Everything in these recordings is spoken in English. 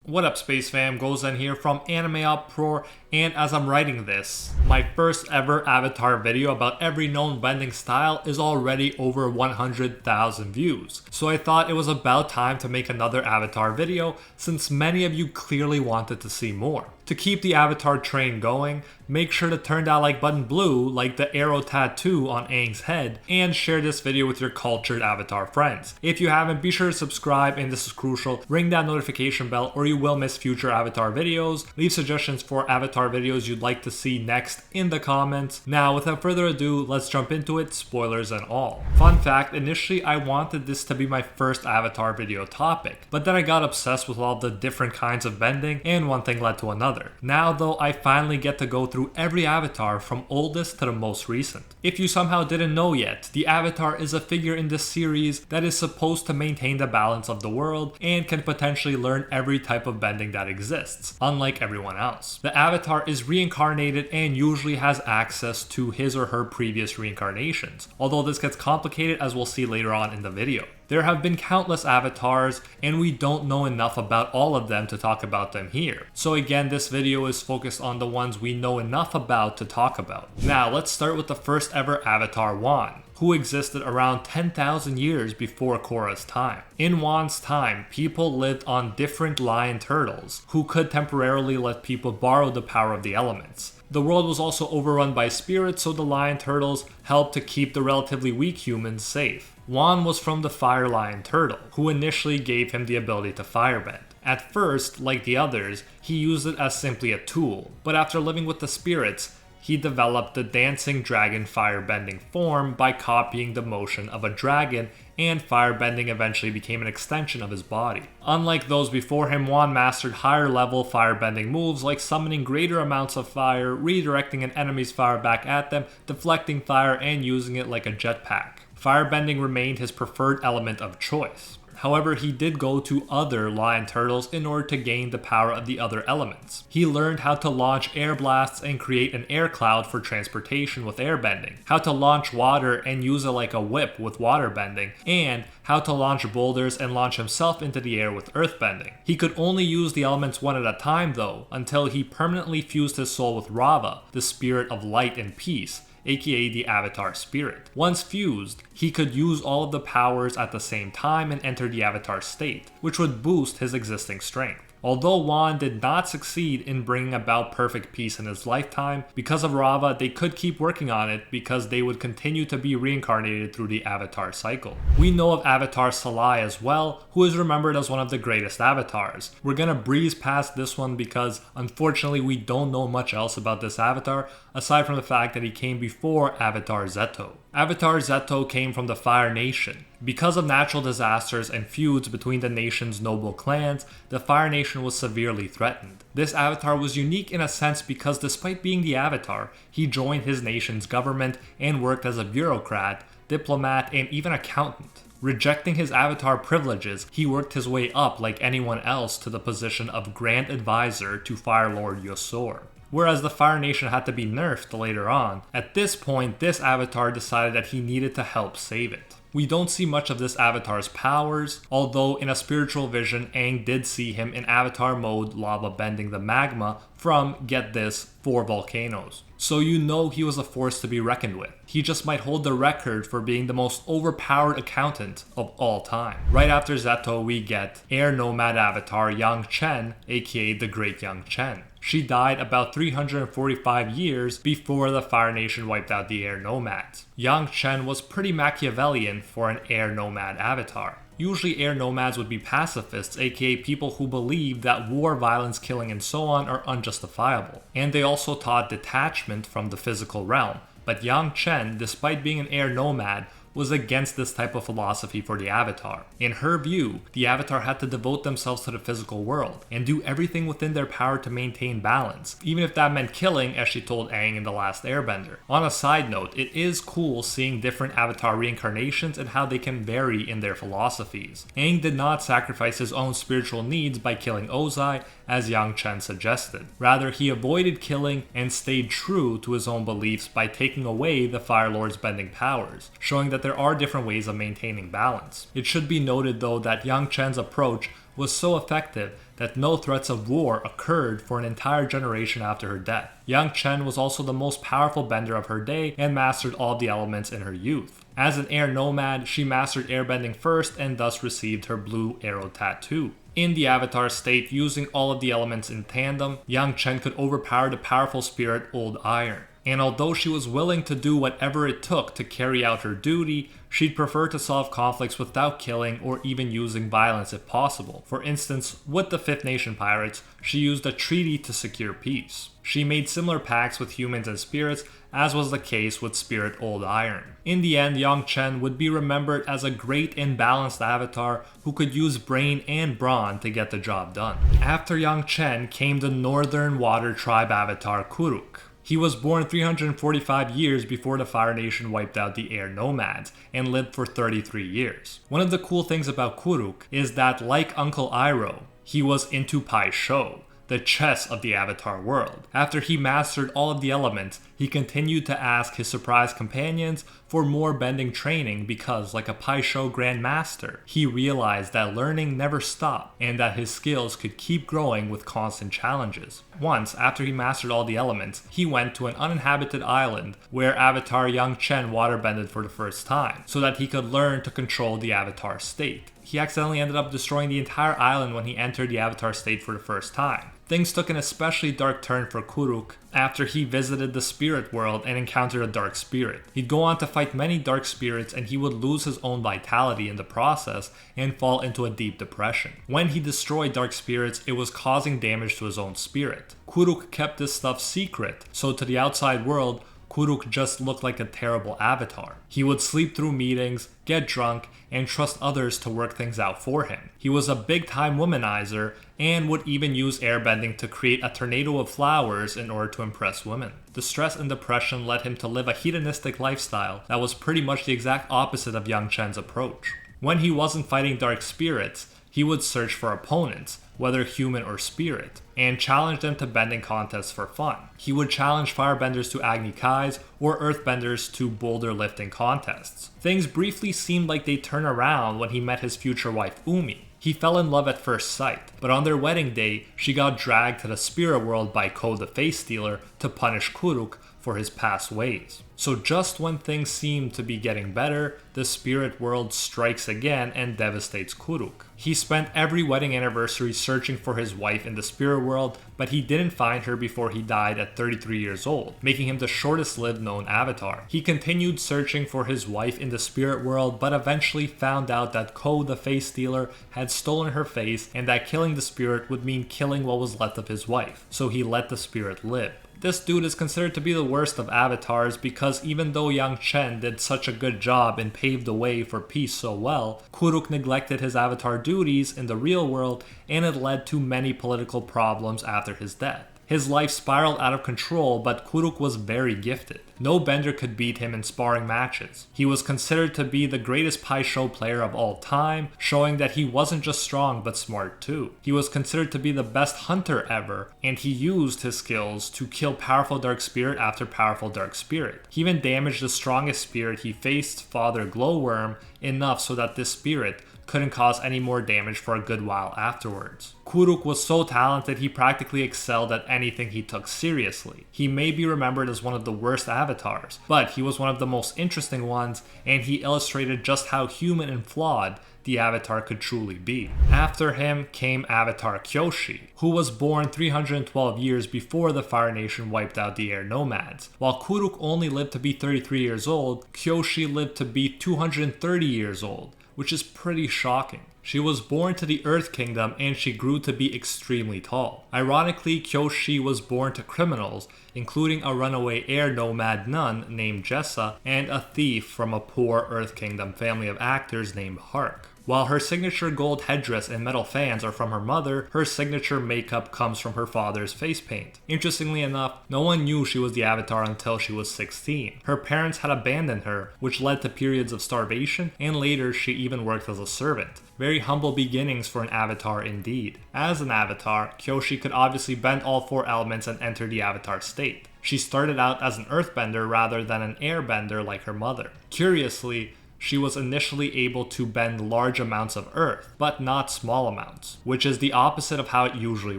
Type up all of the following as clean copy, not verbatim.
What up, Space Fam? Goes in here from AnimeUproar, and as I'm writing this, my first ever avatar video about every known bending style is already over 100,000 views. So I thought it was about time to make another avatar video since many of you clearly wanted to see more. To keep the avatar train going, make sure to turn that like button blue like the arrow tattoo on Aang's head, and share this video with your cultured avatar friends. If you haven't, be sure to subscribe, and this is crucial, ring that notification bell or you will miss future avatar videos. Leave suggestions for avatar videos you'd like to see next in the comments. Now without further ado, let's jump into it, spoilers and all. Fun fact, initially I wanted this to be my first avatar video topic, but then I got obsessed with all the different kinds of bending and one thing led to another. Now though, I finally get to go through every avatar from oldest to the most recent. If you somehow didn't know yet, the avatar is a figure in this series that is supposed to maintain the balance of the world and can potentially learn every type of bending that exists, unlike everyone else. The avatar is reincarnated and usually has access to his or her previous reincarnations, although this gets complicated as we'll see later on in the video. There have been countless avatars, and we don't know enough about all of them to talk about them here. So again, this video is focused on the ones we know enough about to talk about. Now let's start with the first ever avatar, Juan, who existed around 10,000 years before Korra's time. In Juan's time, people lived on different lion turtles, who could temporarily let people borrow the power of the elements. The world was also overrun by spirits, so the lion turtles helped to keep the relatively weak humans safe. Juan was from the fire lion turtle, who initially gave him the ability to firebend. At first, like the others, he used it as simply a tool, but after living with the spirits, he developed the dancing dragon firebending form by copying the motion of a dragon, and firebending eventually became an extension of his body. Unlike those before him, Juan mastered higher level firebending moves like summoning greater amounts of fire, redirecting an enemy's fire back at them, deflecting fire, and using it like a jetpack. Firebending remained his preferred element of choice. However, he did go to other lion turtles in order to gain the power of the other elements. He learned how to launch air blasts and create an air cloud for transportation with airbending, how to launch water and use it like a whip with waterbending, and how to launch boulders and launch himself into the air with earthbending. He could only use the elements one at a time though, until he permanently fused his soul with Rava, the spirit of light and peace, aka the avatar spirit. Once fused, he could use all of the powers at the same time and enter the avatar state, which would boost his existing strength. Although Juan did not succeed in bringing about perfect peace in his lifetime, because of Rava, they could keep working on it because they would continue to be reincarnated through the avatar cycle. We know of Avatar Salai as well, who is remembered as one of the greatest avatars. We're gonna breeze past this one because unfortunately we don't know much else about this avatar, aside from the fact that he came before Avatar Zeto. Avatar Zeto came from the Fire Nation. Because of natural disasters and feuds between the nation's noble clans, the Fire Nation was severely threatened. This avatar was unique in a sense because despite being the avatar, he joined his nation's government and worked as a bureaucrat, diplomat, and even accountant. Rejecting his avatar privileges, he worked his way up like anyone else to the position of Grand Advisor to Fire Lord Yosor. Whereas the Fire Nation had to be nerfed later on. At this point, this avatar decided that he needed to help save it. We don't see much of this avatar's powers, although in a spiritual vision, Aang did see him in avatar mode lava bending the magma from, get this, 4 volcanoes. So you know he was a force to be reckoned with. He just might hold the record for being the most overpowered accountant of all time. Right after Zeto, we get Air Nomad avatar Yang Chen, aka the Great Yang Chen. She died about 345 years before the Fire Nation wiped out the Air Nomads. Yang Chen was pretty Machiavellian for an Air Nomad avatar. Usually Air Nomads would be pacifists, aka people who believe that war, violence, killing, and so on are unjustifiable. And they also taught detachment from the physical realm. But Yang Chen, despite being an Air Nomad, was against this type of philosophy for the Avatar. In her view, the Avatar had to devote themselves to the physical world and do everything within their power to maintain balance, even if that meant killing, as she told Aang in The Last Airbender. On a side note, it is cool seeing different Avatar reincarnations and how they can vary in their philosophies. Aang did not sacrifice his own spiritual needs by killing Ozai, as Yang Chen suggested. Rather, he avoided killing and stayed true to his own beliefs by taking away the Fire Lord's bending powers, showing that there are different ways of maintaining balance. It should be noted though that Yang Chen's approach was so effective that no threats of war occurred for an entire generation after her death. Young Chen was also the most powerful bender of her day and mastered all the elements in her youth. As an air nomad, she mastered airbending first and thus received her blue arrow tattoo. In the avatar state, using all of the elements in tandem, Young Chen could overpower the powerful spirit Old Iron. And although she was willing to do whatever it took to carry out her duty, she'd prefer to solve conflicts without killing or even using violence if possible. For instance, with the Fifth Nation pirates, she used a treaty to secure peace. She made similar pacts with humans and spirits, as was the case with Spirit Old Iron. In the end, Yang Chen would be remembered as a great and balanced avatar who could use brain and brawn to get the job done. After Yang Chen came the Northern Water Tribe avatar Kuruk. He was born 345 years before the Fire Nation wiped out the Air Nomads and lived for 33 years. One of the cool things about Kuruk is that, like Uncle Iroh, he was into Pai Sho, the chess of the Avatar world. After he mastered all of the elements, he continued to ask his surprise companions for more bending training because, like a Pai Sho Grandmaster, he realized that learning never stopped and that his skills could keep growing with constant challenges. Once, after he mastered all the elements, he went to an uninhabited island where Avatar Yang Chen waterbended for the first time, so that he could learn to control the Avatar state. He accidentally ended up destroying the entire island when he entered the Avatar state for the first time. Things took an especially dark turn for Kuruk after he visited the spirit world and encountered a dark spirit. He'd go on to fight many dark spirits and he would lose his own vitality in the process and fall into a deep depression. When he destroyed dark spirits, it was causing damage to his own spirit. Kuruk kept this stuff secret, so to the outside world, Kuruk just looked like a terrible avatar. He would sleep through meetings, get drunk, and trust others to work things out for him. He was a big-time womanizer and would even use airbending to create a tornado of flowers in order to impress women. The stress and depression led him to live a hedonistic lifestyle that was pretty much the exact opposite of Yang Chen's approach. When he wasn't fighting dark spirits, he would search for opponents, whether human or spirit, and challenge them to bending contests for fun. He would challenge firebenders to Agni Kais or earthbenders to boulder lifting contests. Things briefly seemed like they'd turn around when he met his future wife Umi. He fell in love at first sight, but on their wedding day, she got dragged to the spirit world by Ko the Face Stealer to punish Kuruk for his past ways. So just when things seem to be getting better, the spirit world strikes again and devastates Kuruk. He spent every wedding anniversary searching for his wife in the spirit world, but he didn't find her before he died at 33 years old, making him the shortest lived known avatar. He continued searching for his wife in the spirit world, but eventually found out that Ko the Face Stealer had stolen her face and that killing the spirit would mean killing what was left of his wife, so he let the spirit live. This dude is considered to be the worst of avatars because even though Yang Chen did such a good job and paved the way for peace so well, Kuruk neglected his avatar duties in the real world and it led to many political problems after his death. His life spiraled out of control, but Kuruk was very gifted. No bender could beat him in sparring matches. He was considered to be the greatest Pai Sho player of all time, showing that he wasn't just strong but smart too. He was considered to be the best hunter ever, and he used his skills to kill powerful dark spirit after powerful dark spirit. He even damaged the strongest spirit he faced, Father Glowworm, enough so that this spirit couldn't cause any more damage for a good while afterwards. Kuruk was so talented he practically excelled at anything he took seriously. He may be remembered as one of the worst avatars, but he was one of the most interesting ones, and he illustrated just how human and flawed the avatar could truly be. After him came Avatar Kyoshi, who was born 312 years before the Fire Nation wiped out the Air Nomads. While Kuruk only lived to be 33 years old, Kyoshi lived to be 230 years old, which is pretty shocking. She was born to the Earth Kingdom and she grew to be extremely tall. Ironically, Kyoshi was born to criminals, including a runaway air nomad nun named Jessa and a thief from a poor Earth Kingdom family of actors named Hark. While her signature gold headdress and metal fans are from her mother, her signature makeup comes from her father's face paint. Interestingly enough, no one knew she was the Avatar until she was 16. Her parents had abandoned her, which led to periods of starvation, and later she even worked as a servant. Very humble beginnings for an Avatar indeed. As an Avatar, Kyoshi could obviously bend all four elements and enter the Avatar state. She started out as an earthbender rather than an airbender like her mother. Curiously, she was initially able to bend large amounts of earth, but not small amounts, which is the opposite of how it usually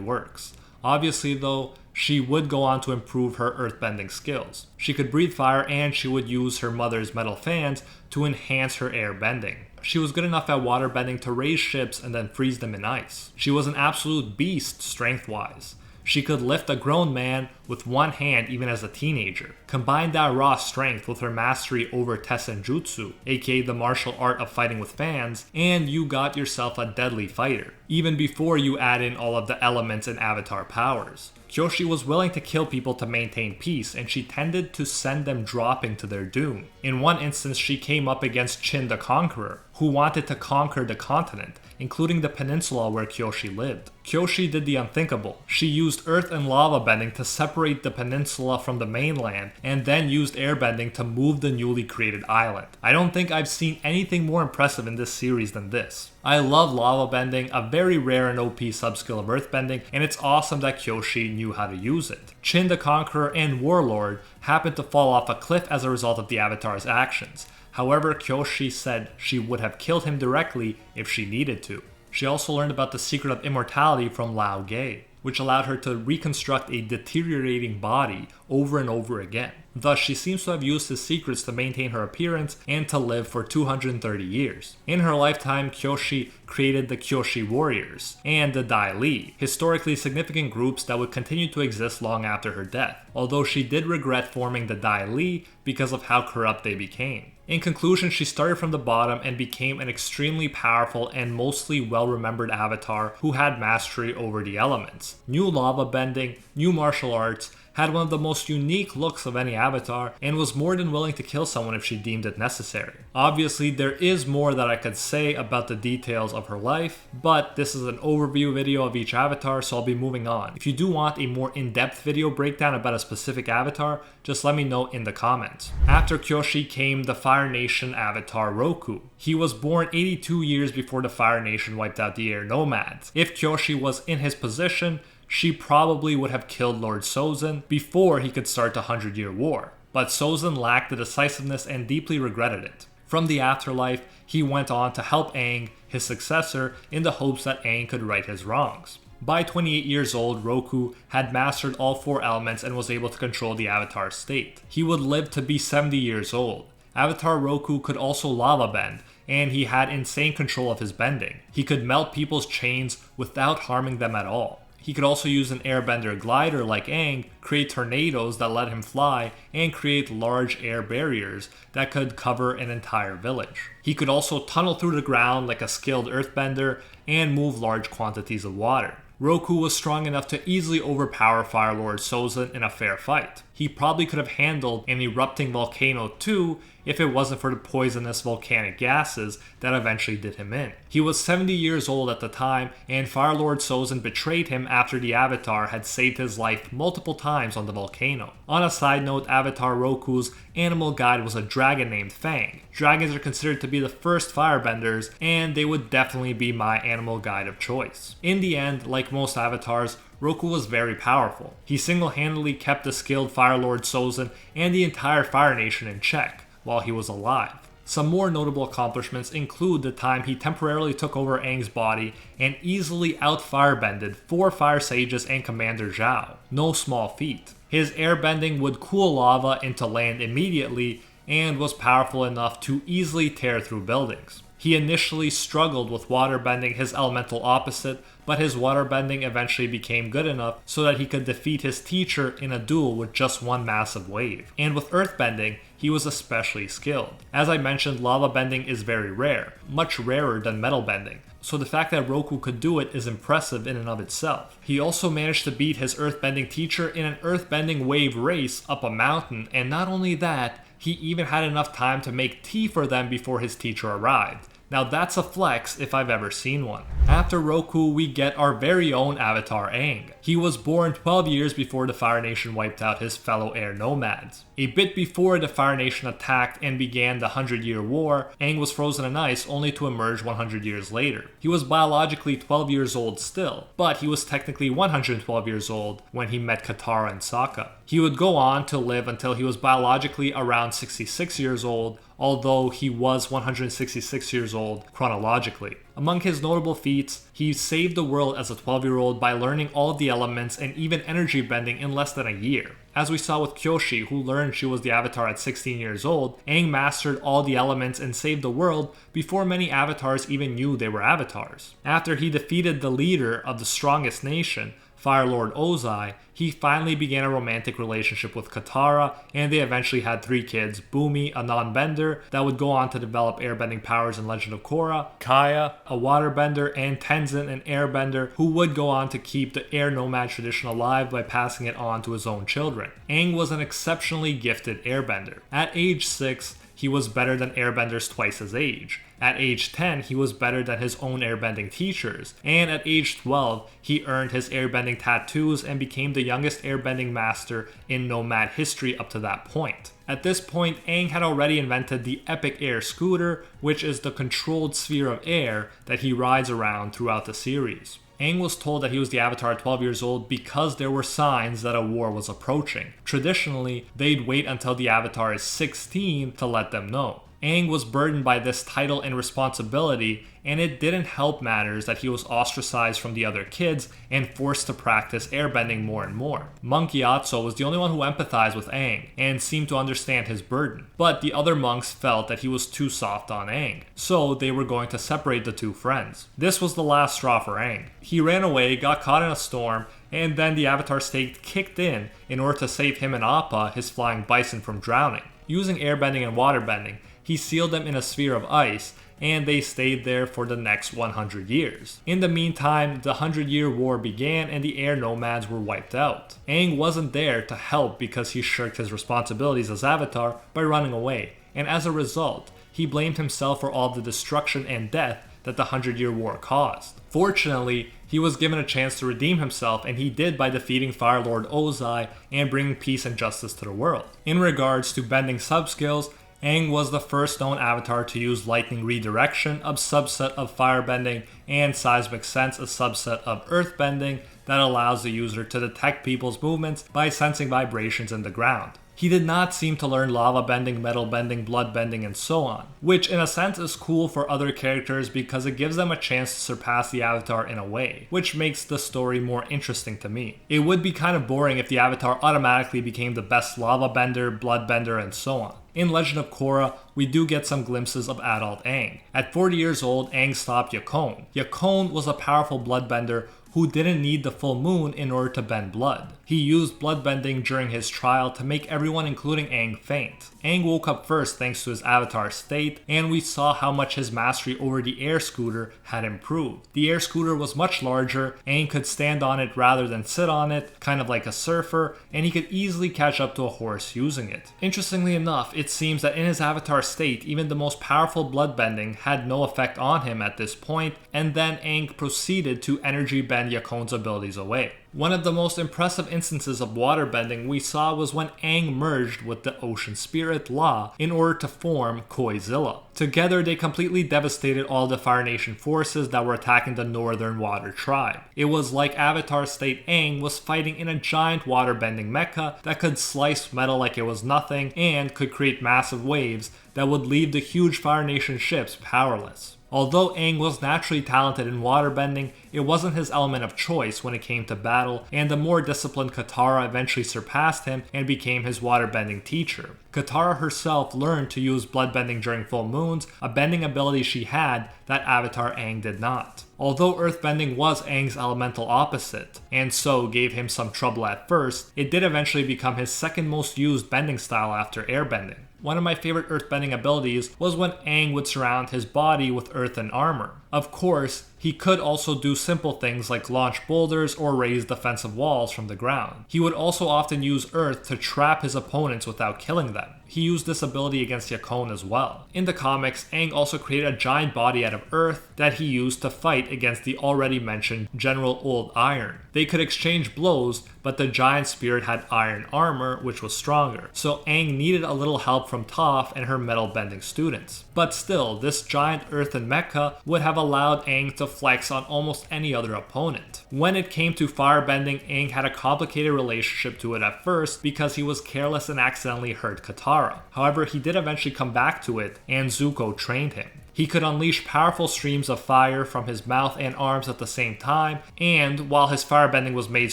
works. Obviously though, she would go on to improve her earthbending skills. She could breathe fire and she would use her mother's metal fans to enhance her airbending. She was good enough at waterbending to raise ships and then freeze them in ice. She was an absolute beast strength-wise. She could lift a grown man with one hand even as a teenager. Combine that raw strength with her mastery over Tessenjutsu, aka the martial art of fighting with fans, and you got yourself a deadly fighter, even before you add in all of the elements and avatar powers. Kyoshi was willing to kill people to maintain peace, and she tended to send them dropping to their doom. In one instance, she came up against Chin the Conqueror, who wanted to conquer the continent, including the peninsula where Kyoshi lived. Kyoshi did the unthinkable. She used earth and lava bending to separate the peninsula from the mainland, and then used airbending to move the newly created island. I don't think I've seen anything more impressive in this series than this. I love lava bending, a very rare and OP subskill of earthbending, and it's awesome that Kyoshi knew how to use it. Chin the Conqueror and Warlord happened to fall off a cliff as a result of the Avatar's actions. However, Kyoshi said she would have killed him directly if she needed to. She also learned about the secret of immortality from Lao Ge, which allowed her to reconstruct a deteriorating body over and over again. Thus, she seems to have used his secrets to maintain her appearance and to live for 230 years. In her lifetime, Kyoshi created the Kyoshi Warriors and the Dai Li, historically significant groups that would continue to exist long after her death, although she did regret forming the Dai Li because of how corrupt they became. In conclusion, she started from the bottom and became an extremely powerful and mostly well-remembered avatar who had mastery over the elements. New lava bending, new martial arts, had one of the most unique looks of any avatar, and was more than willing to kill someone if she deemed it necessary. Obviously, there is more that I could say about the details of her life, but this is an overview video of each avatar, so I'll be moving on. If you do want a more in-depth video breakdown about a specific avatar, just let me know in the comments. After Kyoshi came the Fire Nation avatar Roku. He was born 82 years before the Fire Nation wiped out the air nomads. If Kyoshi was in his position, she probably would have killed Lord Sozin before he could start the 100-Year War. But Sozin lacked the decisiveness and deeply regretted it. From the afterlife, he went on to help Aang, his successor, in the hopes that Aang could right his wrongs. By 28 years old, Roku had mastered all 4 elements and was able to control the Avatar state. He would live to be 70 years old. Avatar Roku could also lava bend, and he had insane control of his bending. He could melt people's chains without harming them at all. He could also use an airbender glider like Aang, create tornadoes that let him fly, and create large air barriers that could cover an entire village. He could also tunnel through the ground like a skilled earthbender and move large quantities of water. Roku was strong enough to easily overpower Fire Lord Sozin in a fair fight. He probably could have handled an erupting volcano too if it wasn't for the poisonous volcanic gases that eventually did him in. He was 70 years old at the time, and Fire Lord Sozin betrayed him after the Avatar had saved his life multiple times on the volcano. On a side note, Avatar Roku's animal guide was a dragon named Fang. Dragons are considered to be the first firebenders, and they would definitely be my animal guide of choice. In the end, like most avatars, Roku was very powerful. He single-handedly kept the skilled Fire Lord Sozin and the entire Fire Nation in check while he was alive. Some more notable accomplishments include the time he temporarily took over Aang's body and easily out-firebended 4 Fire Sages and Commander Zhao. No small feat. His airbending would cool lava into land immediately and was powerful enough to easily tear through buildings. He initially struggled with waterbending, his elemental opposite, but his waterbending eventually became good enough so that he could defeat his teacher in a duel with just one massive wave. And with earthbending, he was especially skilled. As I mentioned, lava bending is very rare, much rarer than metal bending, so the fact that Roku could do it is impressive in and of itself. He also managed to beat his earthbending teacher in an earthbending wave race up a mountain, and not only that, he even had enough time to make tea for them before his teacher arrived. Now that's a flex if I've ever seen one. After Roku, we get our very own avatar Aang. He was born 12 years before the Fire Nation wiped out his fellow air nomads. A bit before the Fire Nation attacked and began the 100-Year War, Aang was frozen in ice only to emerge 100 years later. He was biologically 12 years old still, but he was technically 112 years old when he met Katara and Sokka. He would go on to live until he was biologically around 66 years old, although he was 166 years old chronologically. Among his notable feats, he saved the world as a 12-year-old by learning all of the elements and even energy bending in less than a year. As we saw with Kyoshi, who learned she was the Avatar at 16 years old, Aang mastered all the elements and saved the world before many Avatars even knew they were Avatars. After he defeated the leader of the strongest nation, Fire Lord Ozai, he finally began a romantic relationship with Katara, and they eventually had 3 kids: Bumi, a non-bender that would go on to develop airbending powers in Legend of Korra, Kaya, a waterbender, and Tenzin, an airbender, who would go on to keep the air nomad tradition alive by passing it on to his own children. Aang was an exceptionally gifted airbender. At age 6, he was better than airbenders twice his age. At age 10, he was better than his own airbending teachers, and at age 12, he earned his airbending tattoos and became the youngest airbending master in Nomad history up to that point. At this point, Aang had already invented the epic air scooter, which is the controlled sphere of air that he rides around throughout the series. Aang was told that he was the Avatar at 12 years old because there were signs that a war was approaching. Traditionally, they'd wait until the Avatar is 16 to let them know. Aang was burdened by this title and responsibility, and it didn't help matters that he was ostracized from the other kids and forced to practice airbending more and more. Monk Gyatso was the only one who empathized with Aang and seemed to understand his burden, but the other monks felt that he was too soft on Aang, so they were going to separate the two friends. This was the last straw for Aang. He ran away, got caught in a storm, and then the Avatar state kicked in order to save him and Appa, his flying bison, from drowning. Using airbending and waterbending, he sealed them in a sphere of ice, and they stayed there for the next 100 years. In the meantime, the 100-year war began and the air nomads were wiped out. Aang wasn't there to help because he shirked his responsibilities as Avatar by running away, and as a result, he blamed himself for all the destruction and death that the 100-year war caused. Fortunately, he was given a chance to redeem himself, and he did by defeating Fire Lord Ozai and bringing peace and justice to the world. In regards to bending subskills, Aang was the first known Avatar to use lightning redirection, a subset of firebending, and seismic sense, a subset of earthbending that allows the user to detect people's movements by sensing vibrations in the ground. He did not seem to learn lava bending, metal bending, blood bending, and so on, which in a sense is cool for other characters because it gives them a chance to surpass the Avatar in a way, which makes the story more interesting to me. It would be kind of boring if the Avatar automatically became the best lava bender, blood bender, and so on. In Legend of Korra, we do get some glimpses of adult Aang. At 40 years old, Aang stopped Yakone. Yakone was a powerful bloodbender who didn't need the full moon in order to bend blood. He used bloodbending during his trial to make everyone, including Aang, faint. Aang woke up first thanks to his Avatar state, and we saw how much his mastery over the air scooter had improved. The air scooter was much larger, Aang could stand on it rather than sit on it, kind of like a surfer, and he could easily catch up to a horse using it. Interestingly enough, it seems that in his Avatar state, even the most powerful bloodbending had no effect on him at this point, and then Aang proceeded to energy bend Yakone's abilities away. One of the most impressive instances of waterbending we saw was when Aang merged with the ocean spirit La in order to form Koizilla. Together they completely devastated all the Fire Nation forces that were attacking the Northern Water Tribe. It was like Avatar State Aang was fighting in a giant waterbending mecha that could slice metal like it was nothing and could create massive waves that would leave the huge Fire Nation ships powerless. Although Aang was naturally talented in waterbending, it wasn't his element of choice when it came to battle, and the more disciplined Katara eventually surpassed him and became his waterbending teacher. Katara herself learned to use bloodbending during full moons, a bending ability she had that Avatar Aang did not. Although earthbending was Aang's elemental opposite, and so gave him some trouble at first, it did eventually become his second most used bending style after airbending. One of my favorite earthbending abilities was when Aang would surround his body with earthen armor. Of course, he could also do simple things like launch boulders or raise defensive walls from the ground. He would also often use earth to trap his opponents without killing them. He used this ability against Yakone as well. In the comics, Aang also created a giant body out of earth that he used to fight against the already mentioned General Old Iron. They could exchange blows, but the giant spirit had iron armor, which was stronger, so Aang needed a little help from Toph and her metal bending students. But still, this giant earthen mecha would have allowed Aang to flex on almost any other opponent. When it came to firebending, Aang had a complicated relationship to it at first because he was careless and accidentally hurt Katara. However, he did eventually come back to it, and Zuko trained him. He could unleash powerful streams of fire from his mouth and arms at the same time, and while his firebending was made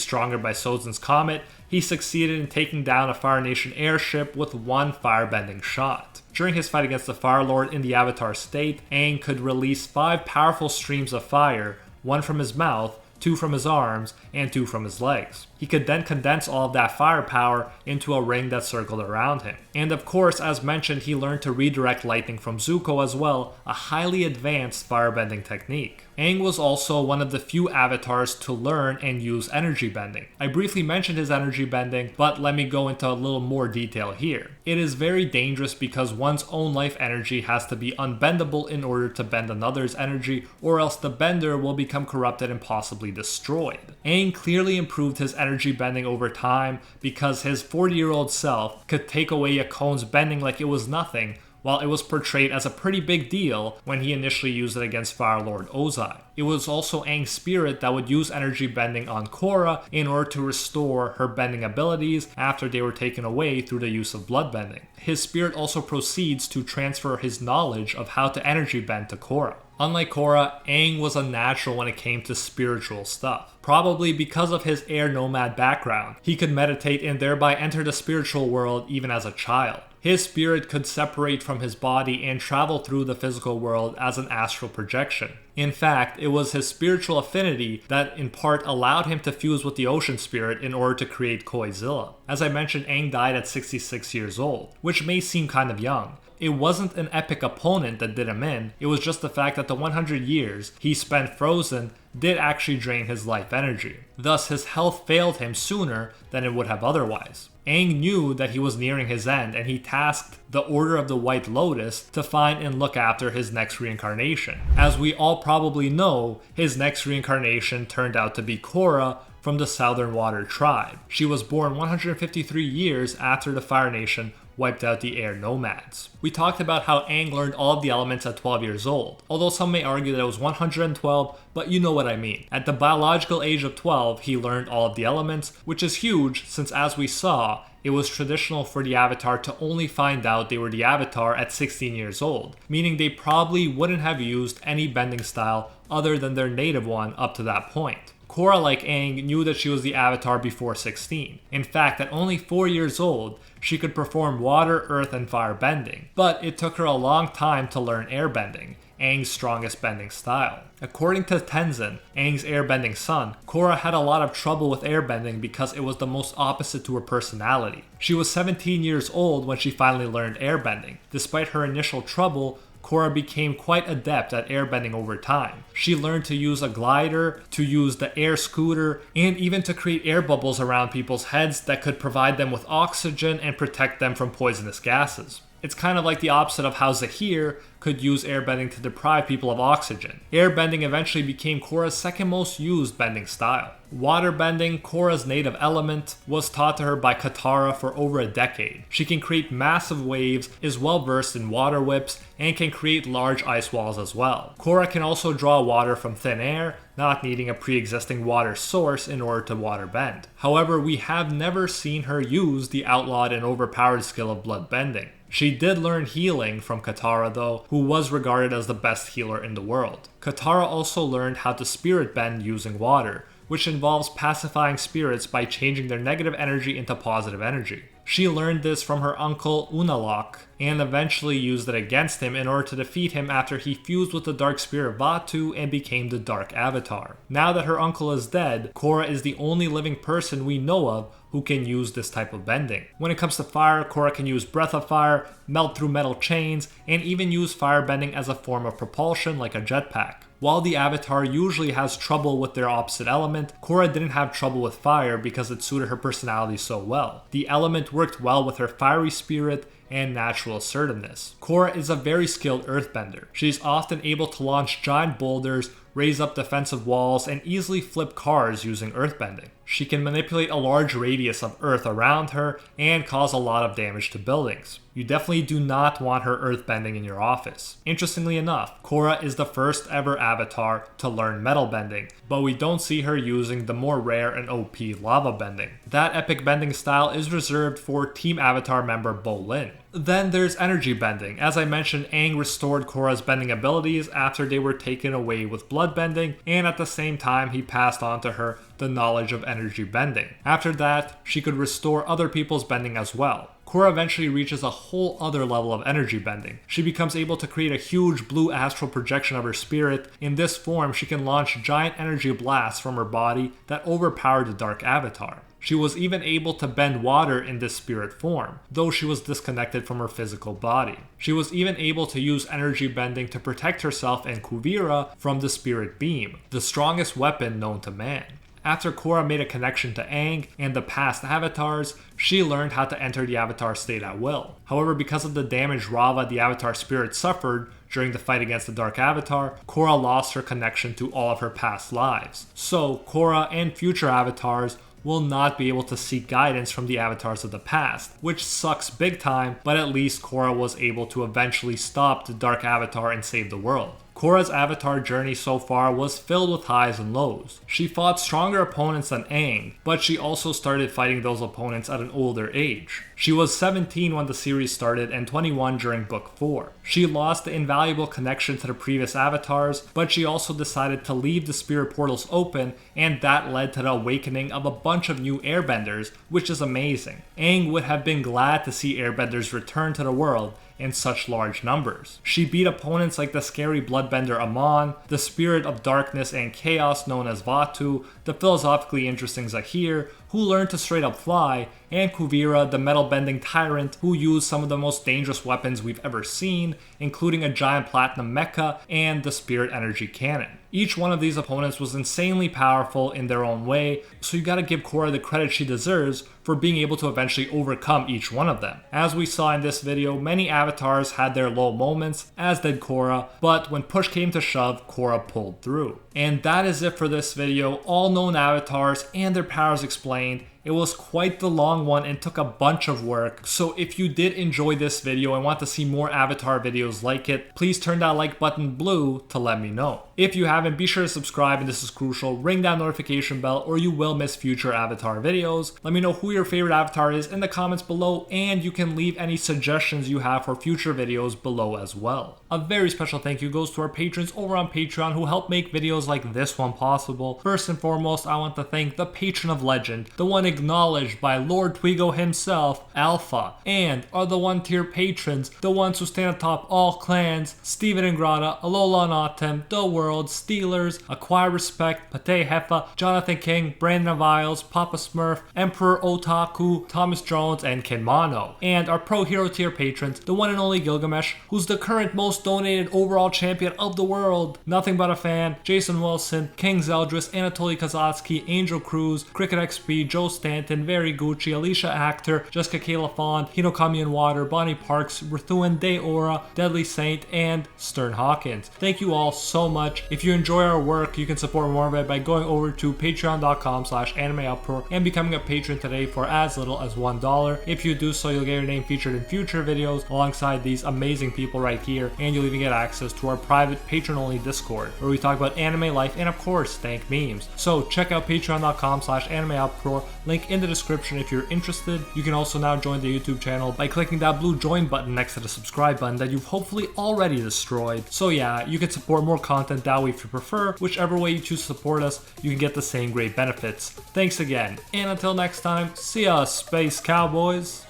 stronger by Sozin's comet, he succeeded in taking down a Fire Nation airship with one firebending shot. During his fight against the Fire Lord in the Avatar state, Aang could release 5 powerful streams of fire, 1 from his mouth, 2 from his arms, and 2 from his legs. He could then condense all of that firepower into a ring that circled around him. And of course, as mentioned, he learned to redirect lightning from Zuko as well, a highly advanced firebending technique. Aang was also one of the few avatars to learn and use energy bending. I briefly mentioned his energy bending, but let me go into a little more detail here. It is very dangerous because one's own life energy has to be unbendable in order to bend another's energy, or else the bender will become corrupted and possibly destroyed. Aang clearly improved his energy bending over time because his 40-year-old self could take away Yakone's bending like it was nothing, while it was portrayed as a pretty big deal when he initially used it against Fire Lord Ozai. It was also Aang's spirit that would use energy bending on Korra in order to restore her bending abilities after they were taken away through the use of bloodbending. His spirit also proceeds to transfer his knowledge of how to energy bend to Korra. Unlike Korra, Aang was a natural when it came to spiritual stuff. Probably because of his air nomad background, he could meditate and thereby enter the spiritual world even as a child. His spirit could separate from his body and travel through the physical world as an astral projection. In fact, it was his spiritual affinity that in part allowed him to fuse with the ocean spirit in order to create Koizilla. As I mentioned, Aang died at 66 years old, which may seem kind of young. It wasn't an epic opponent that did him in, it was just the fact that the 100 years he spent frozen did actually drain his life energy. Thus, his health failed him sooner than it would have otherwise. Aang knew that he was nearing his end, and he tasked the Order of the White Lotus to find and look after his next reincarnation. As we all probably know, his next reincarnation turned out to be Korra from the Southern Water tribe. She was born 153 years after the Fire Nation wiped out the air nomads. We talked about how Aang learned all of the elements at 12 years old, although some may argue that it was 112, but you know what I mean. At the biological age of 12, he learned all of the elements, which is huge since, as we saw, it was traditional for the Avatar to only find out they were the Avatar at 16 years old, meaning they probably wouldn't have used any bending style other than their native one up to that point. Korra, like Aang, knew that she was the Avatar before 16. In fact, at only 4 years old, she could perform water, earth, and fire bending. But it took her a long time to learn airbending, Aang's strongest bending style. According to Tenzin, Aang's airbending son, Korra had a lot of trouble with airbending because it was the most opposite to her personality. She was 17 years old when she finally learned airbending. Despite her initial trouble, Korra became quite adept at airbending over time. She learned to use a glider, to use the air scooter, and even to create air bubbles around people's heads that could provide them with oxygen and protect them from poisonous gases. It's kind of like the opposite of how Zahir could use airbending to deprive people of oxygen. Airbending eventually became Korra's second most used bending style. Waterbending, Korra's native element, was taught to her by Katara for over a decade. She can create massive waves, is well versed in water whips, and can create large ice walls as well. Korra can also draw water from thin air, not needing a pre-existing water source in order to waterbend. However, we have never seen her use the outlawed and overpowered skill of bloodbending. She did learn healing from Katara though, who was regarded as the best healer in the world. Katara also learned how to spirit bend using water, which involves pacifying spirits by changing their negative energy into positive energy. She learned this from her uncle Unalaq, and eventually used it against him in order to defeat him after he fused with the dark spirit Vatu and became the Dark Avatar. Now that her uncle is dead, Korra is the only living person we know of who can use this type of bending. When it comes to fire, Korra can use Breath of Fire, melt through metal chains, and even use firebending as a form of propulsion like a jetpack. While the Avatar usually has trouble with their opposite element, Korra didn't have trouble with fire because it suited her personality so well. The element worked well with her fiery spirit and natural assertiveness. Korra is a very skilled earthbender. She's often able to launch giant boulders, raise up defensive walls, and easily flip cars using earthbending. She can manipulate a large radius of earth around her and cause a lot of damage to buildings. You definitely do not want her earthbending in your office. Interestingly enough, Korra is the first ever avatar to learn metal bending, but we don't see her using the more rare and OP lava bending. That epic bending style is reserved for Team Avatar member Bolin. Then there's energy bending. As I mentioned, Aang restored Korra's bending abilities after they were taken away with blood bending, and at the same time he passed on to her the knowledge of energy bending. After that, she could restore other people's bending as well. Korra eventually reaches a whole other level of energy bending. She becomes able to create a huge blue astral projection of her spirit. In this form, she can launch giant energy blasts from her body that overpower the Dark Avatar. She was even able to bend water in this spirit form, though she was disconnected from her physical body. She was even able to use energy bending to protect herself and Kuvira from the spirit beam, the strongest weapon known to man. After Korra made a connection to Aang and the past avatars, she learned how to enter the avatar state at will. However, because of the damage Rava, the avatar spirit, suffered during the fight against the Dark Avatar, Korra lost her connection to all of her past lives. So, Korra and future avatars will not be able to seek guidance from the avatars of the past, which sucks big time, but at least Korra was able to eventually stop the Dark Avatar and save the world. Korra's avatar journey so far was filled with highs and lows. She fought stronger opponents than Aang, but she also started fighting those opponents at an older age. She was 17 when the series started and 21 during book 4. She lost the invaluable connection to the previous avatars, but she also decided to leave the spirit portals open, and that led to the awakening of a bunch of new airbenders, which is amazing. Aang would have been glad to see airbenders return to the world in such large numbers. She beat opponents like the scary bloodbender Amon, the spirit of darkness and chaos known as Vatu, the philosophically interesting Zahir, who learned to straight up fly, and Kuvira, the metal bending tyrant, who used some of the most dangerous weapons we've ever seen, including a giant platinum mecha and the spirit energy cannon. Each one of these opponents was insanely powerful in their own way, so you gotta give Korra the credit she deserves for being able to eventually overcome each one of them. As we saw in this video, many avatars had their low moments, as did Korra, but when push came to shove, Korra pulled through. And that is it for this video, all known avatars and their powers explained. It was quite the long one and took a bunch of work, so if you did enjoy this video and want to see more avatar videos like it, please turn that like button blue to let me know. If you haven't, be sure to subscribe, and this is crucial, ring that notification bell or you will miss future avatar videos. Let me know who your favorite avatar is in the comments below, and you can leave any suggestions you have for future videos below as well. A very special thank you goes to our patrons over on Patreon who help make videos like this one possible. First and foremost, I want to thank the patron of legend, the one acknowledged by Lord Twigo himself, Alpha, and are the 1-tier patrons, the ones who stand atop all clans: Steven Ingrata, Alola Natem, The World, Steelers, Acquire Respect, Pate Hefa, Jonathan King, Brandon Viles, Papa Smurf, Emperor Otaku, Thomas Jones, and Kinmano. And our Pro Hero tier patrons, the one and only Gilgamesh, who's the current most donated overall champion of the world, Nothing But a Fan, Jason Wilson, King Zeldris, Anatoly Kazatsky, Angel Cruz, Cricket XP, Joe Stanton, Very Gucci, Alicia Actor, Jessica Kayla Fond, Hinokami and Water, Bonnie Parks, Ruthuan De Aura, Deadly Saint, and Stern Hawkins. Thank you all so much. If you enjoy our work, you can support more of it by going over to patreon.com/AnimeUproar and becoming a patron today for as little as $1. If you do so, you'll get your name featured in future videos alongside these amazing people right here, and you'll even get access to our private patron-only Discord, where we talk about anime life and of course dank memes. So check out patreon.com/AnimeUproar, link in the description if you're interested. You can also now join the YouTube channel by clicking that blue join button next to the subscribe button that you've hopefully already destroyed. So yeah, you can support more content that way if you prefer. Whichever way you choose to support us, you can get the same great benefits. Thanks again, and until next time, see ya, Space Cowboys!